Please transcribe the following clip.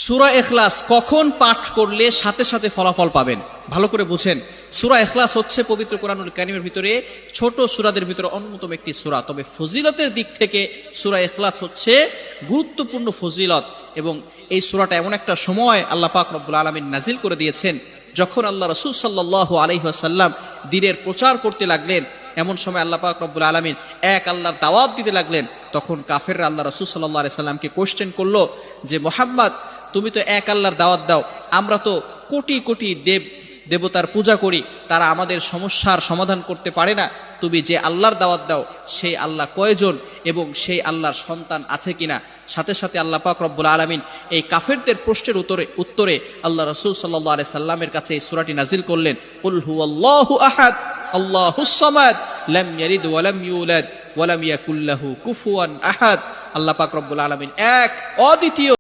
সূরা ইখলাস কখন পাঠ করলে সাথে সাথে ফলাফল পাবেন? ভালো করে বুঝেন, সূরা ইখলাস হচ্ছে পবিত্র কোরআনুল কারীমের ভিতরে ছোট সূরাদের ভিতরে অন্যতম একটি সূরা। তবে ফজিলতের দিক থেকে সূরা ইখলাস হচ্ছে গুরুত্বপূর্ণ ফজিলত, এবং এই সূরাটা এমন একটা সময় আল্লাহ পাক রব্বুল আলামিন নাজিল করে দিয়েছেন যখন আল্লাহ রাসূল সাল্লাল্লাহু আলাইহি ওয়াসাল্লাম দ্বীনের প্রচার করতে লাগলেন। এমন সময় আল্লাহ পাক রব্বুল আলামিন এক আল্লাহর দাওয়াত দিতে লাগলেন। তখন কাফেররা আল্লাহ রাসূল সাল্লাল্লাহু আলাইহি সাল্লামকে কোশ্চেন করলো যে, মুহাম্মদ, তুমি তো এক আল্লাহর দাওয়াত দাও, আমরা তো কোটি কোটি দেবতার পূজা করি, তারা আমাদের সমস্যার সমাধান করতে পারে না। তুমি যে আল্লাহর দাওয়াত দাও সেই আল্লাহ কয়জন এবং সেই আল্লাহর সন্তান আছে কিনা? সাথে সাথে আল্লাহ পাক রব্বুল আলামিন এই কাফেরদের প্রশ্নের উত্তরে আল্লাহ রাসূল সাল্লাল্লাহু আলাইহি সাল্লামের কাছে এই সূরাটি নাজিল করলেন, কুল হুয়াল্লাহু আহাদ আল্লাহুস সামাদ লাম ইয়ালিদ ওয়া লাম ইউলাদ ওয়া লাম ইয়াকুল লাহু কুফুয়ান আহাদ। আল্লাহ পাক রব্বুল আলামিন এক, অদ্বিতীয়,